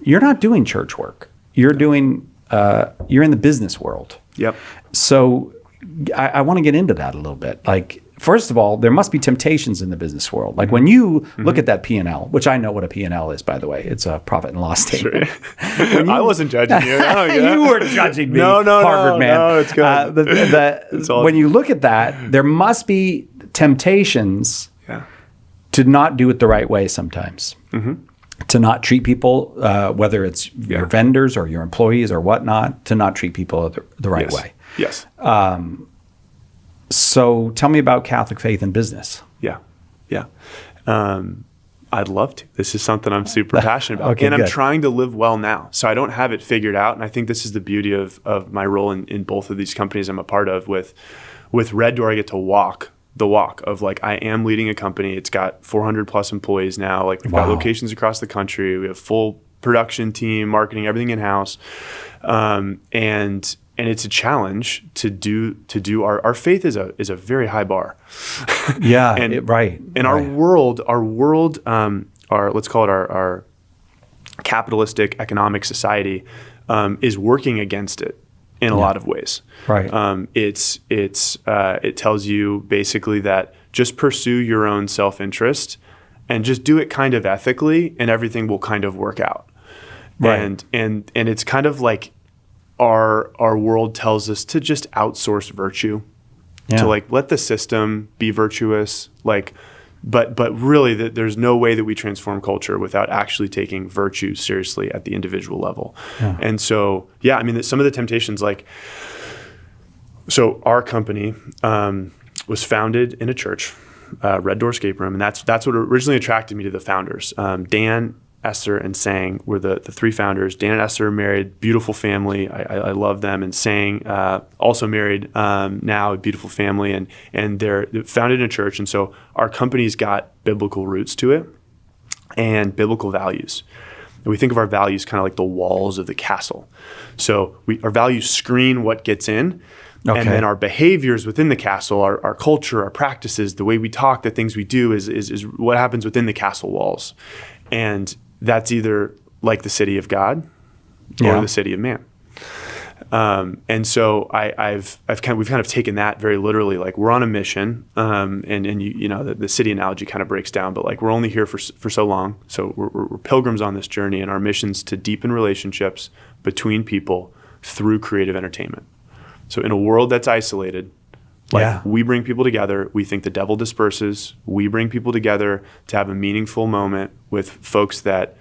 you're not doing church work. You're doing, you're in the business world. Yep. So I want to get into that a little bit. Like, first of all, there must be temptations in the business world. Like when you look at that P&L, which I know what a P&L is, by the way, it's a profit and loss statement. Sure. I wasn't judging you. You were judging me, no, Harvard man. No, it's good. When you look at that, there must be temptations to not do it the right way sometimes. To not treat people, whether it's your vendors or your employees or whatnot, to not treat people the right way. Yes. So tell me about Catholic faith and business. Yeah. I'd love to. This is something I'm super passionate about. Okay, and good. I'm trying to live well now. So I don't have it figured out. And I think this is the beauty of my role in both of these companies I'm a part of. With Red Door, I get to walk the walk of like, I am leading a company. It's got 400 plus employees now. Like we've got locations across the country. We have full production team, marketing, everything in-house. And it's a challenge to do our faith is a very high bar. Yeah, and right. And our world, let's call it our capitalistic economic society, is working against it in a lot of ways. Right. It tells you basically that just pursue your own self-interest and just do it kind of ethically, and everything will kind of work out. Right. And it's kind of like our world tells us to just outsource virtue, to like let the system be virtuous, like, but really there's no way that we transform culture without actually taking virtue seriously at the individual level. And so, I mean, some of the temptations, like, so our company was founded in a church, Red Door Escape Room, and that's what originally attracted me to the founders. Dan, Esther, and Sang were the three founders. Dan and Esther married, beautiful family. I love them. And Sang also married now, a beautiful family, and they're founded in a church. And so our company's got biblical roots to it and biblical values. And we think of our values kind of like the walls of the castle. So our values screen what gets in. Okay. And then our behaviors within the castle, our culture, our practices, the way we talk, the things we do is what happens within the castle walls. And that's either like the city of God or the city of man. And so we've kind of taken that very literally. Like we're on a mission, and you know the city analogy kind of breaks down. But like we're only here for so long, so we're pilgrims on this journey, and our mission's to deepen relationships between people through creative entertainment. So in a world that's isolated, we bring people together. We think the devil disperses. We bring people together to have a meaningful moment with folks that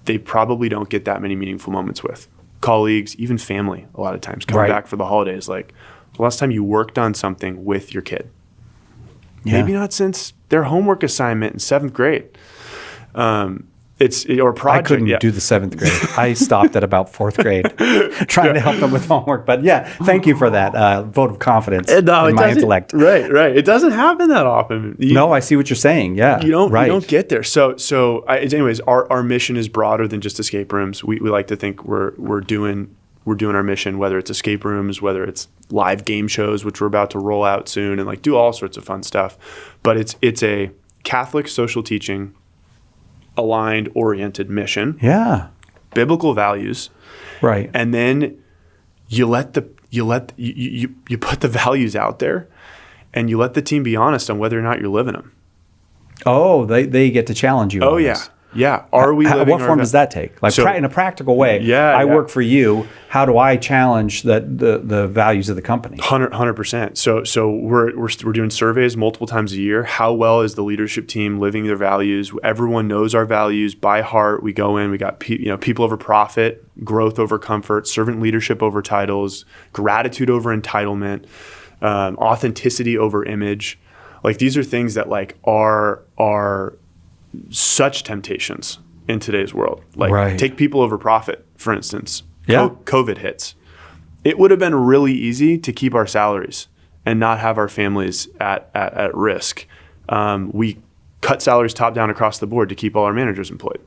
they probably don't get that many meaningful moments with. Colleagues, even family, a lot of times coming back for the holidays. Like the last time you worked on something with your kid. Maybe not since their homework assignment in 7th grade. Or project. I couldn't do the 7th grade. I stopped at about 4th grade trying to help them with homework. But thank you for that vote of confidence in my intellect. Right. It doesn't happen that often. No, I see what you're saying. Yeah, you don't get there. Anyways, our mission is broader than just escape rooms. We like to think we're doing our mission, whether it's escape rooms, whether it's live game shows, which we're about to roll out soon, and like do all sorts of fun stuff. But it's a Catholic social teaching aligned, oriented mission. Yeah. Biblical values. Right. And then you put the values out there, and you let the team be honest on whether or not you're living them. Oh, they get to challenge you. Oh, on this. Yeah. Are we living? What form does that take? Like in a practical way. I work for you. How do I challenge the values of the company? 100%. So we're doing surveys multiple times a year. How well is the leadership team living their values? Everyone knows our values by heart. We go in. We got people over profit, growth over comfort, servant leadership over titles, gratitude over entitlement, authenticity over image. Like these are things that like are such temptations in today's world. Like take people over profit, for instance. COVID hits. It would have been really easy to keep our salaries and not have our families at risk. We cut salaries top down across the board to keep all our managers employed.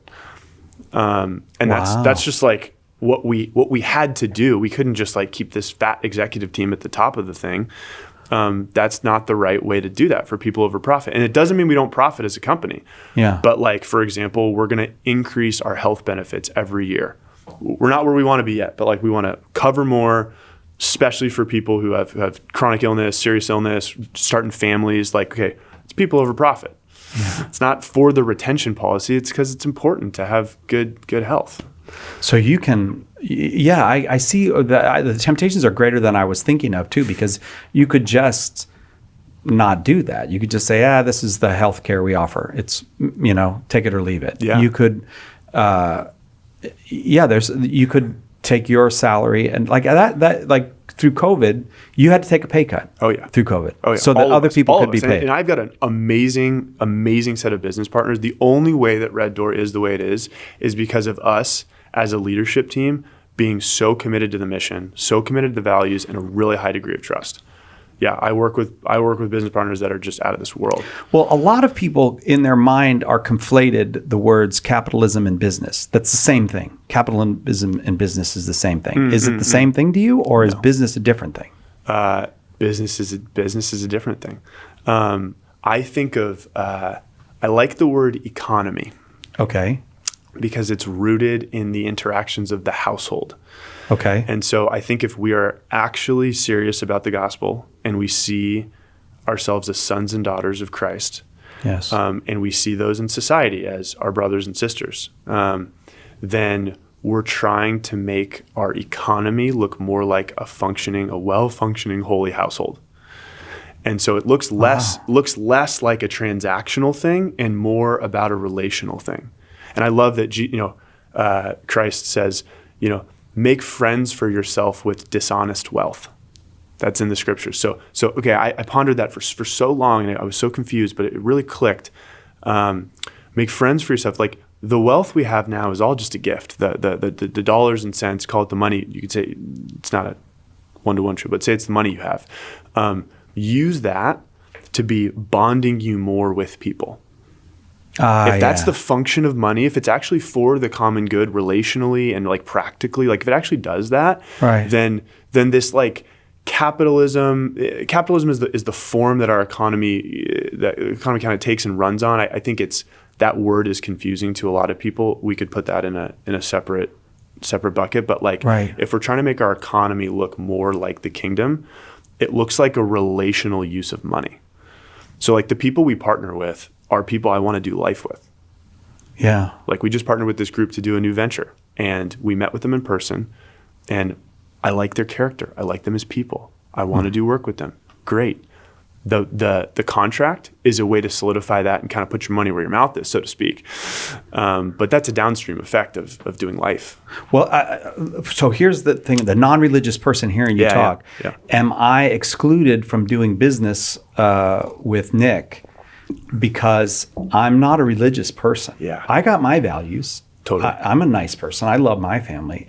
And that's just like what we had to do. We couldn't just like keep this fat executive team at the top of the thing. That's not the right way to do that for people over profit. And it doesn't mean we don't profit as a company. Yeah. But like, for example, we're going to increase our health benefits every year. We're not where we want to be yet, but like we want to cover more, especially for people who have chronic illness, serious illness, starting families. Like, okay, it's people over profit. Yeah. It's not for the retention policy. It's because it's important to have good health. So you can, I see the temptations are greater than I was thinking of too, because you could just not do that. You could just say, this is the healthcare we offer. It's, take it or leave it. Yeah. You could, you could take your salary and like that like through COVID, you had to take a pay cut. Oh yeah. Through COVID. Oh yeah. So that other people could be paid. And I've got an amazing set of business partners. The only way that Red Door is the way it is because of us as a leadership team being so committed to the mission, so committed to the values, and a really high degree of trust. Yeah, I work with business partners that are just out of this world. Well, a lot of people in their mind are conflated the words capitalism and business. That's the same thing. Capitalism and business is the same thing. Is it the same thing to you, or is business a different thing? Business is a different thing. I think of I like the word economy. Okay. Because it's rooted in the interactions of the household. Okay. And so I think if we are actually serious about the gospel and we see ourselves as sons and daughters of Christ, yes, and we see those in society as our brothers and sisters, then we're trying to make our economy look more like a well-functioning holy household. And so it looks less like a transactional thing and more about a relational thing. And I love that Christ says, make friends for yourself with dishonest wealth. That's in the scriptures. So okay, I pondered that for so long, and I was so confused, but it really clicked. Make friends for yourself. Like the wealth we have now is all just a gift. The dollars and cents, call it the money. You could say it's not a one-to-one true, but say it's the money you have. Use that to be bonding you more with people. If that's the function of money, if it's actually for the common good relationally and like practically, like if it actually does that, right, then this like capitalism is the form that our economy kind of takes and runs on. I think that word is confusing to a lot of people. We could put that in a separate bucket, but like if we're trying to make our economy look more like the kingdom, it looks like a relational use of money. So like the people we partner with are people I want to do life with. Yeah. Like we just partnered with this group to do a new venture, and we met with them in person, and I like their character. I like them as people. I want to do work with them. Great. The contract is a way to solidify that and kind of put your money where your mouth is, so to speak. But that's a downstream effect of doing life. Well, so here's the thing, the non-religious person hearing you talk. Yeah. Am I excluded from doing business with Nick because I'm not a religious person? Yeah. I got my values. Totally. I'm a nice person. I love my family.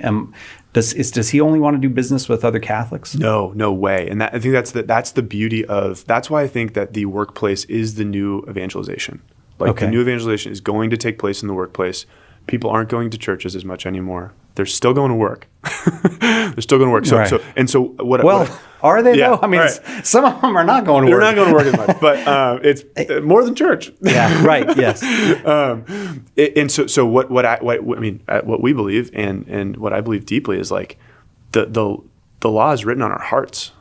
Does he only want to do business with other Catholics? No way. And I think that's the beauty of. That's why I think that the workplace is the new evangelization. Like the new evangelization is going to take place in the workplace. People aren't going to churches as much anymore. They're still going to work. They're still going to work. So are they though? I mean, right. Some of them are not going to work. They're not going to work as much, but it's more than church. Yeah. Right. Yes. So what we believe and what I believe deeply is like the law is written on our hearts,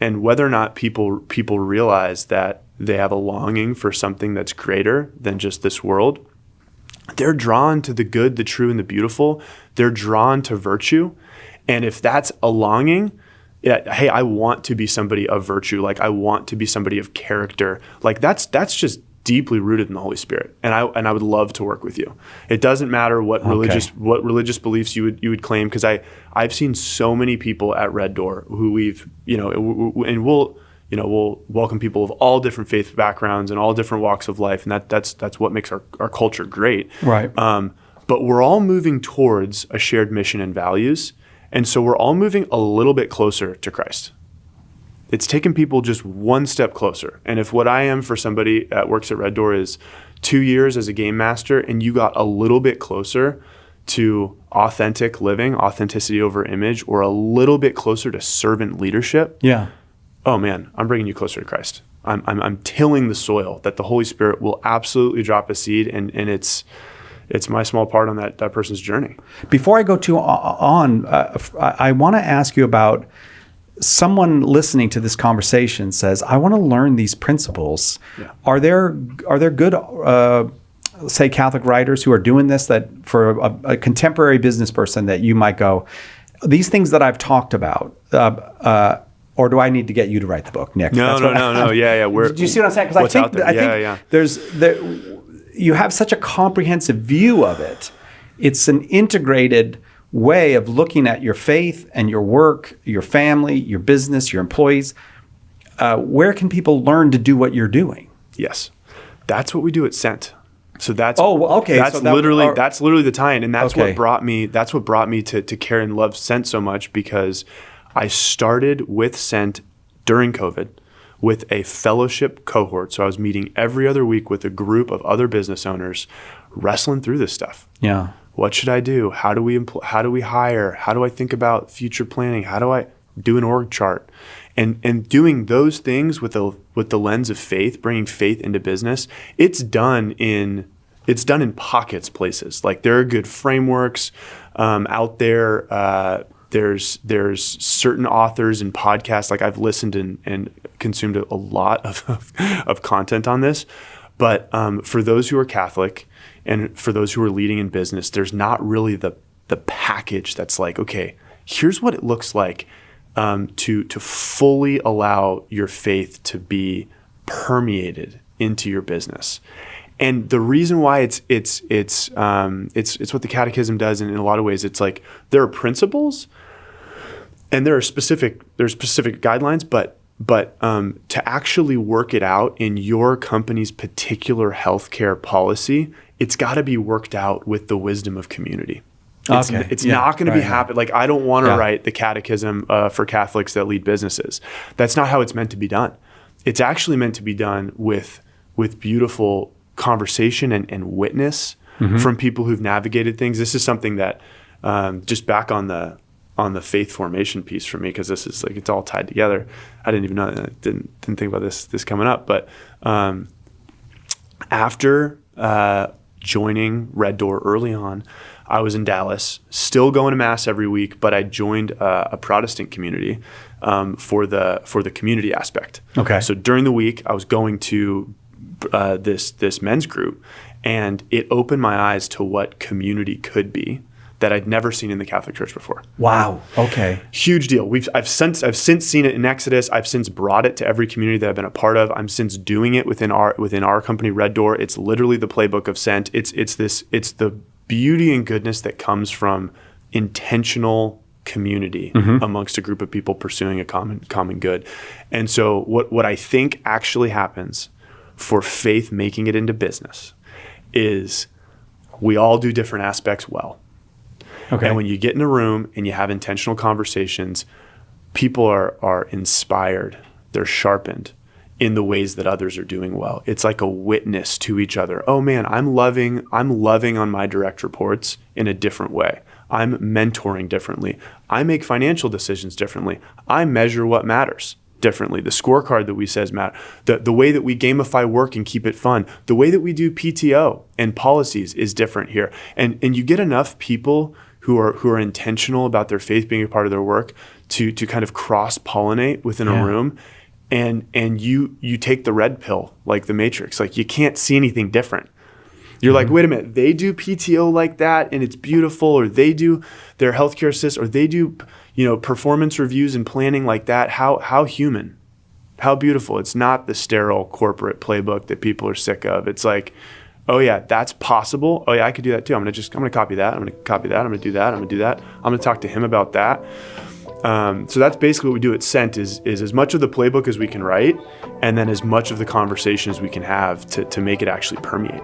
and whether or not people realize that they have a longing for something that's greater than just this world. They're drawn to the good, the true, and the beautiful. They're drawn to virtue. And if that's a longing, hey, I want to be somebody of virtue. Like I want to be somebody of character. Like that's just deeply rooted in the Holy Spirit. And I would love to work with you. It doesn't matter what religious beliefs you would claim, because I've seen so many people at Red Door who we'll welcome people of all different faith backgrounds and all different walks of life, and that's what makes our culture great. Right. But we're all moving towards a shared mission and values, and so we're all moving a little bit closer to Christ. It's taken people just one step closer. And if what I am for somebody that works at Red Door is 2 years as a game master, and you got a little bit closer to authentic living, authenticity over image, or a little bit closer to servant leadership, oh man, I'm bringing you closer to Christ. I'm tilling the soil that the Holy Spirit will absolutely drop a seed, and it's my small part on that person's journey. Before I go I want to ask you about someone listening to this conversation says, I want to learn these principles. Yeah. Are there good, say, Catholic writers who are doing this, that for a contemporary business person that you might go, these things that I've talked about, or do I need to get you to write the book, Nick? No. Yeah. Do you see what I'm saying? Because I think you have such a comprehensive view of it. It's an integrated way of looking at your faith and your work, your family, your business, your employees. Where can people learn to do what you're doing? Yes, that's what we do at Sent. So that's okay. That's literally the tie-in, and that's what brought me. That's what brought me to care and love Sent so much, because I started with Sent during COVID with a fellowship cohort. So I was meeting every other week with a group of other business owners, wrestling through this stuff. Yeah. What should I do? How do we hire? How do I think about future planning? How do I do an org chart? And doing those things with the lens of faith, bringing faith into business, it's done in pockets places. Like, there are good frameworks out there. There's certain authors and podcasts. Like, I've listened and consumed a lot of content on this. But for those who are Catholic and for those who are leading in business, there's not really the package that's like, okay, here's what it looks like to fully allow your faith to be permeated into your business. And the reason why it's what the Catechism does, and in a lot of ways, it's like there are principles and there are specific guidelines, but to actually work it out in your company's particular healthcare policy, it's got to be worked out with the wisdom of community. It's not going to be happen. Like, I don't want to write the Catechism for Catholics that lead businesses. That's not how it's meant to be done. It's actually meant to be done with beautiful conversation and witness from people who've navigated things. This is something that just back on the faith formation piece for me, because this is like, it's all tied together. I didn't even know, I didn't think about this coming up. But after joining Red Door early on, I was in Dallas, still going to Mass every week, but I joined a Protestant community for the community aspect. Okay. So during the week, I was going to this men's group, and it opened my eyes to what community could be that I'd never seen in the Catholic Church before. Wow. Okay. Huge deal. I've since seen it in Exodus. I've since brought it to every community that I've been a part of. I'm since doing it within our company, Red Door. It's literally the playbook of Sent. It's the beauty and goodness that comes from intentional community amongst a group of people pursuing a common good. And so what I think actually happens for faith making it into business is we all do different aspects well. Okay. And when you get in a room and you have intentional conversations, people are inspired, they're sharpened in the ways that others are doing well. It's like a witness to each other. Oh man, I'm loving on my direct reports in a different way. I'm mentoring differently. I make financial decisions differently. I measure what matters differently. The scorecard that we says matter. The way that we gamify work and keep it fun. The way that we do PTO and policies is different here. And you get enough people who are intentional about their faith being a part of their work to kind of cross-pollinate within a room. And you take the red pill, like the Matrix. Like, you can't see anything different. You're like, wait a minute, they do PTO like that and it's beautiful, or they do their healthcare assist, or they do, performance reviews and planning like that. How human, how beautiful. It's not the sterile corporate playbook that people are sick of. It's like, oh yeah, that's possible. Oh yeah, I could do that too. I'm gonna copy that. I'm gonna copy that. I'm gonna do that. I'm gonna do that. I'm gonna talk to him about that. So that's basically what we do at Sent is as much of the playbook as we can write, and then as much of the conversation as we can have to make it actually permeate.